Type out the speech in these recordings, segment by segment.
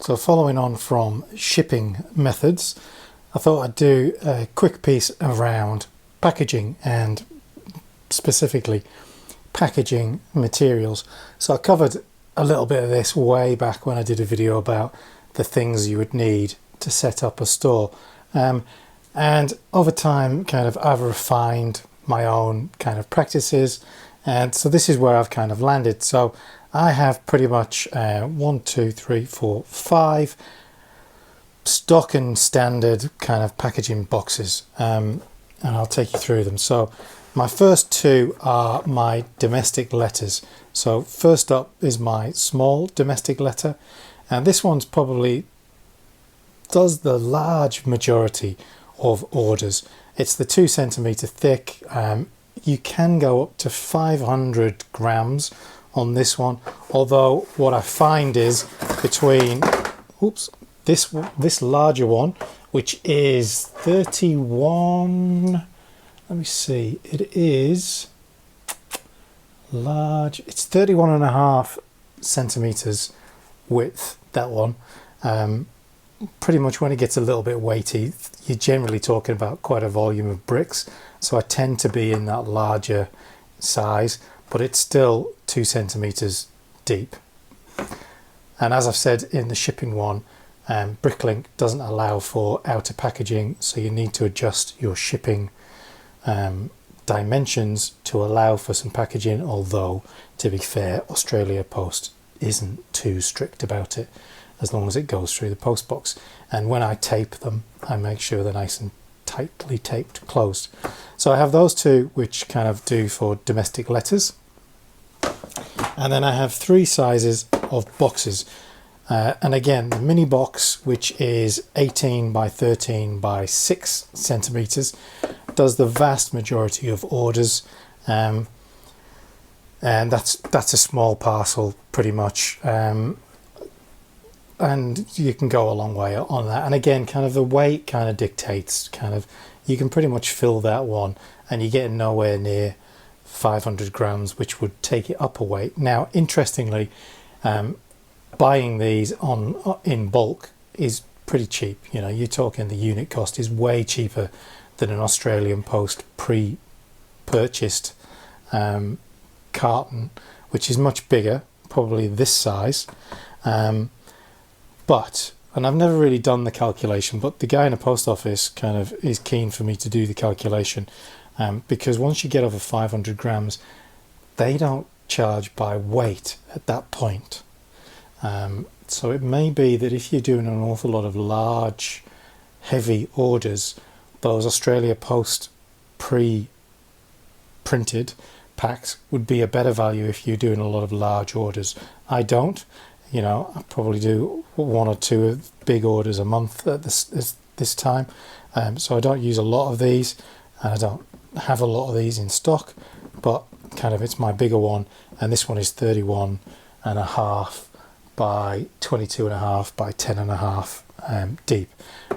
So following on from shipping methods, I thought I'd do a quick piece around packaging and specifically packaging materials. So I covered a little bit of this way back when I did a video about the things you would need to set up a store. And over time, kind of I've refined my own kind of practices. And so this is where I've kind of landed. So I have pretty much 1, 2, 3, 4, 5 stock and standard kind of packaging boxes. And I'll take you through them. So my first two are my domestic letters. So first up is my small domestic letter. And this one's probably does the large majority of orders. It's the 2 centimeter thick. You can go up to 500 grams on this one, although what I find is between this larger one, which is 31, let me see, it is large, it's 31.5 centimeters width, that one. Pretty much when it gets a little bit weighty, you're generally talking about quite a volume of bricks, so I tend to be in that larger size, but it's still 2 centimeters deep. And as I've said in the shipping one, Bricklink doesn't allow for outer packaging, so you need to adjust your shipping dimensions to allow for some packaging, although to be fair, Australia Post isn't too strict about it as long as it goes through the post box. And when I tape them, I make sure they're nice and tightly taped closed. So I have those two which kind of do for domestic letters. And then I have 3 sizes of boxes. And again, the mini box, which is 18 by 13 by 6 centimeters, does the vast majority of orders. And that's a small parcel pretty much. And you can go a long way on that. And again, kind of the weight kind of dictates, kind of, you can pretty much fill that one and you're getting nowhere near 500 grams, which would take it up a weight. Now, interestingly, buying these in bulk is pretty cheap. You know, you're talking the unit cost is way cheaper than an Australian Post pre-purchased carton, which is much bigger, probably this size. But, and I've never really done the calculation, but the guy in the post office kind of is keen for me to do the calculation, because once you get over 500 grams, they don't charge by weight at that point. So it may be that if you're doing an awful lot of large, heavy orders, those Australia Post pre-printed packs would be a better value if you're doing a lot of large orders. I don't. You know, I probably do 1 or 2 big orders a month at this time. So I don't use a lot of these, and I don't have a lot of these in stock, but kind of it's my bigger one, and this one is 31.5 by 22.5 by 10.5 deep,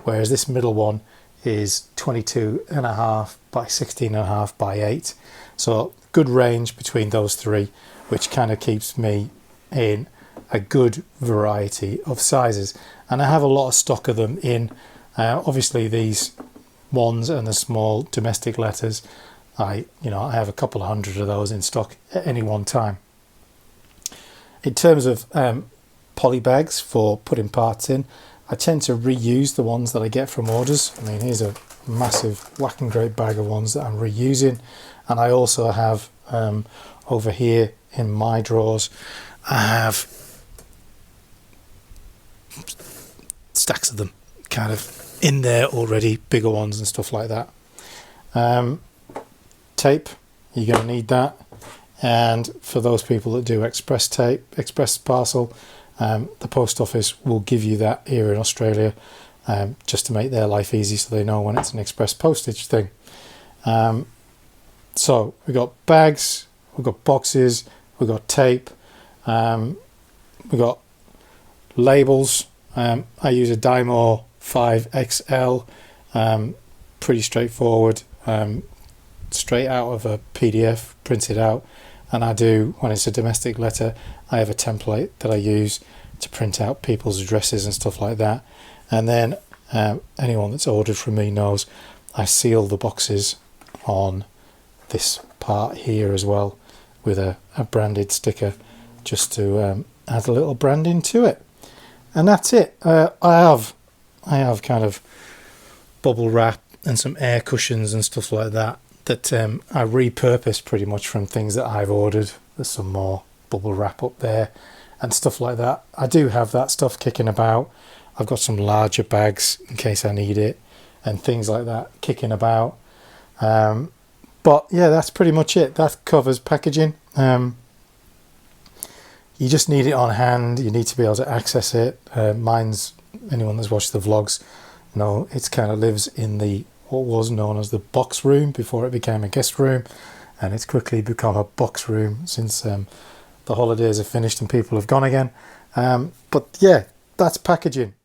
whereas this middle one is 22.5 by 16.5 by 8. So good range between those 3, which kind of keeps me in a good variety of sizes, and I have a lot of stock of them in. Obviously these ones and the small domestic letters, I have a couple of hundred of those in stock at any one time. In terms of poly bags for putting parts in, I tend to reuse the ones that I get from orders. I mean, here's a massive whacking great bag of ones that I'm reusing, and I also have over here in my drawers, I have stacks of them kind of in there already, bigger ones and stuff like that. Tape, you're going to need that, and for those people that do express parcel, the post office will give you that here in Australia, just to make their life easy, so they know when it's an express postage thing. So we've got bags, we've got boxes, we've got tape, we've got labels. I use a Dymo 5XL, pretty straightforward, straight out of a PDF, printed out. And I do, when it's a domestic letter, I have a template that I use to print out people's addresses and stuff like that. And then anyone that's ordered from me knows I seal the boxes on this part here as well with a branded sticker, just to add a little branding to it. And that's it. I have kind of bubble wrap and some air cushions and stuff like that I repurposed pretty much from things that I've ordered. There's some more bubble wrap up there and stuff like that. I do have that stuff kicking about. I've got some larger bags in case I need it and things like that kicking about. But yeah, that's pretty much it. That covers packaging. You just need it on hand. You need to be able to access it. Mine's, anyone that's watched the vlogs, it kind of lives in what was known as the box room before it became a guest room, and it's quickly become a box room since the holidays are finished and people have gone again. But yeah, that's packaging.